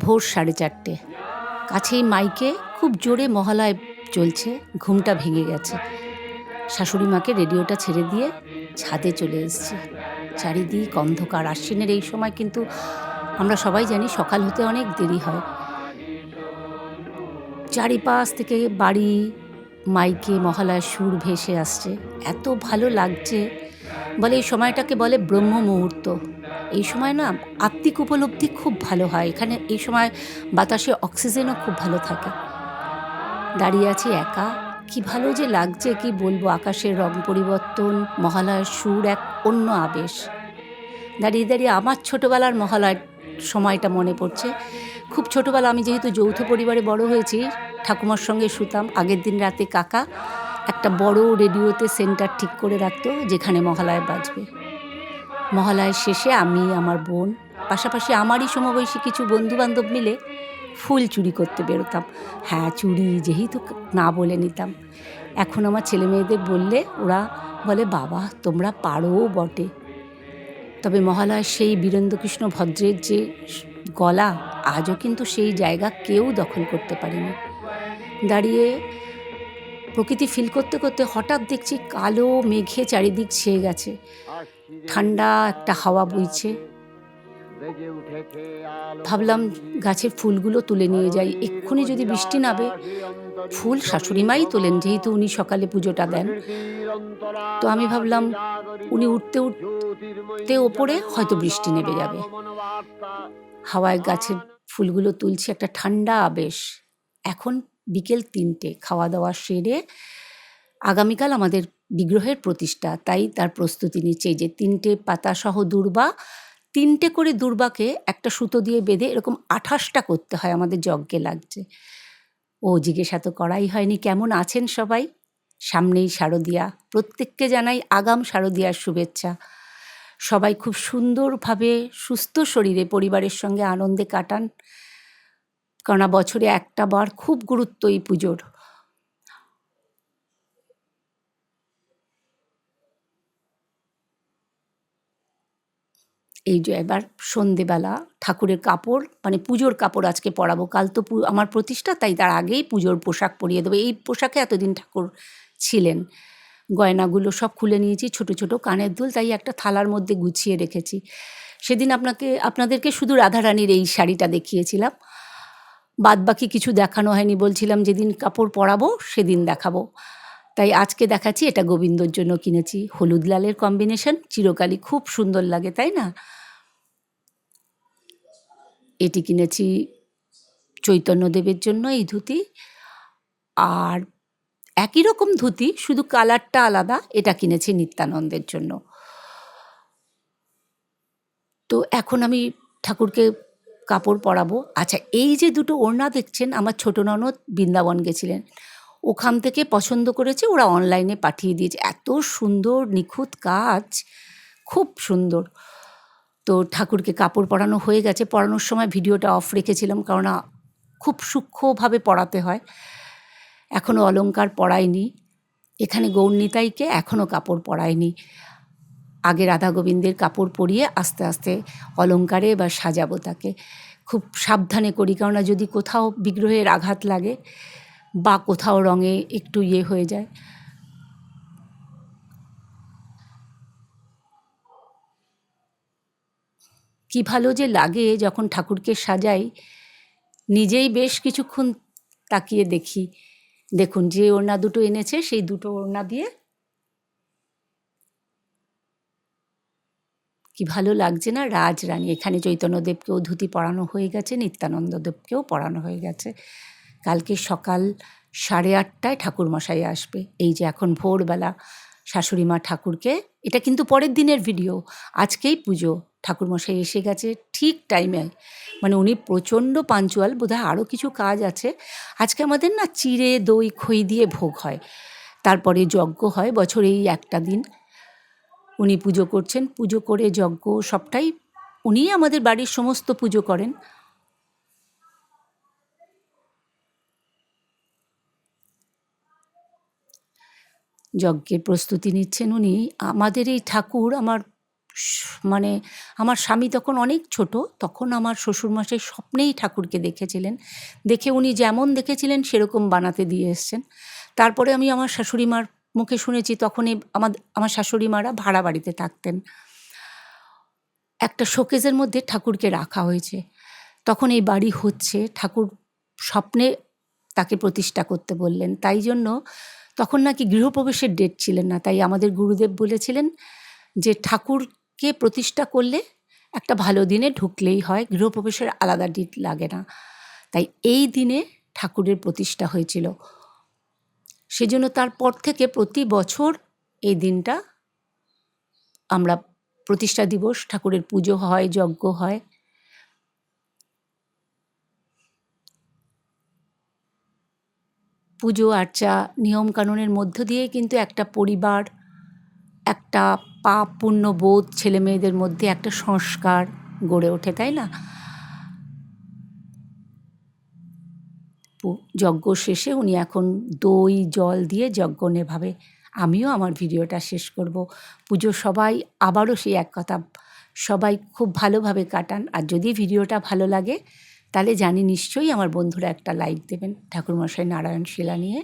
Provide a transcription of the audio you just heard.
ভোর 4:30। কাছেই মাইকে খুব জোরে মহালয় চলছে, ঘুমটা ভেঙে গেছে। শাশুড়ি মাকে রেডিওটা ছেড়ে দিয়ে ছাদে চলে এসেছি। চারিদিক অন্ধকার। আশ্বিনের এই সময় কিন্তু আমরা সবাই জানি সকাল হতে অনেক দেরি হয়। চারিপাশ থেকে বাড়ি, মাইকে মহালয়ার সুর ভেসে আসছে। এত ভালো লাগছে, বলে এই সময়টাকে বলে ব্রহ্ম মুহূর্ত। এই সময় না আত্মিক উপলব্ধি খুব ভালো হয়। এখানে এই সময় বাতাসে অক্সিজেনও খুব ভালো থাকে। দাঁড়িয়ে আছি একা, কি ভালো যে লাগছে কি বলবো। আকাশের রং পরিবর্তন, মহালয়ার সুর এক অন্য আবেশ। দাঁড়িয়ে দাঁড়িয়ে আমার ছোটোবেলার মহালয়ার সময়টা মনে পড়ছে। খুব ছোটোবেলা, আমি যেহেতু যৌথ পরিবারে বড় হয়েছি, ঠাকুমার সঙ্গে শুতাম। আগের দিন রাতে কাকা একটা বড় রেডিওতে সেন্টার ঠিক করে রাখতো যেখানে মহালয়া বাজবে। মহালয়ার শেষে আমি, আমার বোন, পাশাপাশি আমারই সমবয়সী কিছু বন্ধুবান্ধব মিলে ফুল চুরি করতে বেরোতাম। হ্যাঁ, চুরি যেহেতু না বলে নিতাম। এখন আমার ছেলেমেয়েদের বললে ওরা বলে, বাবা তোমরা পারো বটে। তবে মহালয়ার সেই বীরেন্দ্রকৃষ্ণ ভদ্রের যে গলা, আজও কিন্তু সেই জায়গা কেউ দখল করতে পারেনি। দাঁড়িয়ে প্রকৃতি ফিল করতে করতে হঠাৎ দেখছি কালো মেঘে চারিদিক ছেয়ে গেছে। ঠান্ডা একটা হাওয়া বইছে। ভাবলাম গাছের ফুলগুলো তুলে নিয়ে যাই, এক্ষুনি যদি বৃষ্টি নামে। ফুল শাশুড়িমাই তোলেন, যেহেতু উনি সকালে পুজোটা দেন। তো আমি ভাবলাম উনি উঠতে উঠতে ওপরে হয়তো বৃষ্টি নেমে যাবে। হাওয়ায় গাছের ফুলগুলো তুলছি, একটা ঠান্ডা আবেশ। এখন বিকেল 3টে, খাওয়া দাওয়া সেরে আগামীকাল আমাদের বিগ্রহের প্রতিষ্ঠা, তাই তার প্রস্তুতি নিচ্ছে। এই যে 3টে পাতাসহ দূর্বা, 3টে করে দূর্বাকে একটা সুতো দিয়ে বেঁধে এরকম 28টা করতে হয়, আমাদের যজ্ঞে লাগছে। ও জিজ্ঞাসা তো করাই হয়নি, কেমন আছেন সবাই? সামনেই শারদীয়া, প্রত্যেককে জানাই আগাম শারদীয়ার শুভেচ্ছা। সবাই খুব সুন্দরভাবে সুস্থ শরীরে পরিবারের সঙ্গে আনন্দে কাটান, কেননা বছরে একটা বার খুব গুরুত্ব এই পুজোর। এই যে এবার সন্ধেবেলা ঠাকুরের কাপড়, মানে পুজোর কাপড় আজকে পরাবো। কাল তো আমার প্রতিষ্ঠা, তাই তার আগেই পুজোর পোশাক পরিয়ে দেবো। এই পোশাকে এতদিন ঠাকুর ছিলেন। গয়নাগুলো সব খুলে নিয়েছি, ছোট ছোট কানের দুল, তাই একটা থালার মধ্যে গুছিয়ে রেখেছি। সেদিন আপনাদেরকে শুধু রাধারানীর এই শাড়িটা দেখিয়েছিলাম, বাদবাকি কিছু দেখানো হয়নি। বলছিলাম যেদিন কাপড় পরাবো সেদিন দেখাবো, তাই আজকে দেখাচ্ছি। এটা গোবিন্দর জন্য কিনেছি, হলুদ লালের কম্বিনেশন চিরকালই খুব সুন্দর লাগে, তাই না? এটি কিনেছি চৈতন্যদেবের জন্য, এই ধুতি। আর একই রকম ধুতি, শুধু কালারটা আলাদা, এটা কিনেছি নিত্যানন্দের জন্য। তো এখন আমি ঠাকুরকে কাপড় পরাবো। আচ্ছা, এই যে দুটো ওড়না দেখছেন, আমার ছোটো ননদ বৃন্দাবন গেছিলেন, ওখান থেকে পছন্দ করেছে, ওরা অনলাইনে পাঠিয়ে দিয়েছে। এত সুন্দর নিখুঁত কাজ, খুব সুন্দর। তো ঠাকুরকে কাপড় পরানো হয়ে গেছে। পরানোর সময় ভিডিওটা অফ রেখেছিলাম, কারণ খুব সূক্ষ্মভাবে পরাতে হয়। এখনও অলংকার পরাইনি। এখানে গৌরনিতাইকে এখনও কাপড় পরাইনি। আগে রাধা গোবিন্দের কাপড় পরিয়ে আস্তে আস্তে অলংকারে বা সাজাবো তাকে। খুব সাবধানে করি, কেননা যদি কোথাও বিগ্রহের আঘাত লাগে বা কোথাও রঙে একটু হয়ে যায়। কি ভালো যে লাগে যখন ঠাকুরকে সাজাই, নিজেই বেশ কিছুক্ষণ তাকিয়ে দেখি। দেখুন, যে ওড়না দুটো এনেছে সেই দুটো ওড়না দিয়ে কি ভালো লাগছে না, রাজরানী। এখানে চৈতন্যদেবকেও ধুতি পরানো হয়ে গেছে, নিত্যানন্দদেবকেও পরানো হয়ে গেছে। কালকে সকাল 8:30টায় ঠাকুরমশাই আসবে। এই যে এখন ভোরবেলা শাশুড়ি মা ঠাকুরকে, এটা কিন্তু পরের দিনের ভিডিও, আজকেই পুজো। ঠাকুরমশাই এসে গেছে ঠিক টাইমে, মানে উনি প্রচণ্ড পাঞ্চুয়াল। বোধহয় আরও কিছু কাজ আছে। আজকে আমাদের না চিড়ে দই খই দিয়ে ভোগ হয়, তারপরে যজ্ঞ হয়, বছরে এই একটা দিন উনি পুজো করছেন। পুজো করে যজ্ঞ সবটাই উনিই আমাদের বাড়ির সমস্ত পুজো করেন। যজ্ঞের প্রস্তুতি নিচ্ছেন উনি। আমাদের এই ঠাকুর আমার মানে আমার স্বামী তখন অনেক ছোট, তখন আমার শ্বশুরমশাই স্বপ্নেই ঠাকুরকে দেখেছিলেন। দেখে উনি যেমন দেখেছিলেন সেরকম বানাতে দিয়ে এসছেন। তারপরে আমি আমার শাশুড়ি মার মুখে শুনেছি, তখনই আমার শাশুড়ি মারা ভাড়া বাড়িতে থাকতেন। একটা শোকেজের মধ্যে ঠাকুরকে রাখা হয়েছে। তখন এই বাড়ি হচ্ছে, ঠাকুর স্বপ্নে তাকে প্রতিষ্ঠা করতে বললেন। তাই জন্য তখন নাকি গৃহপ্রবেশের ডেট ছিলেন না, তাই আমাদের গুরুদেব বলেছিলেন যে ঠাকুরকে প্রতিষ্ঠা করলে একটা ভালো দিনে ঢুকলেই হয়, গৃহপ্রবেশের আলাদা ডেট লাগে না। তাই এই দিনে ঠাকুরের প্রতিষ্ঠা হয়েছিল। সেজন্য তারপর থেকে প্রতি বছর এই দিনটা আমরা প্রতিষ্ঠা দিবস, ঠাকুরের পুজো হয়, যজ্ঞ হয়। পুজো আর্চা নিয়মকানুনের মধ্য দিয়ে কিন্তু একটা পরিবার, একটা পাপ পুণ্য বোধ ছেলেমেয়েদের মধ্যে একটা সংস্কার গড়ে ওঠে, তাই না? যজ্ঞ শেষে উনি এখন দই জল দিয়ে যজ্ঞ নেভাবে। আমিও আমার ভিডিওটা শেষ করব। পুজো সবাই, আবারও সেই এক কথা, সবাই খুব ভালোভাবে কাটান। আর যদি ভিডিওটা ভালো লাগে তাহলে জানি নিশ্চয়ই আমার বন্ধুরা একটা লাইক দেবেন ঠাকুরমশাই নারায়ণ শিলা নিয়ে।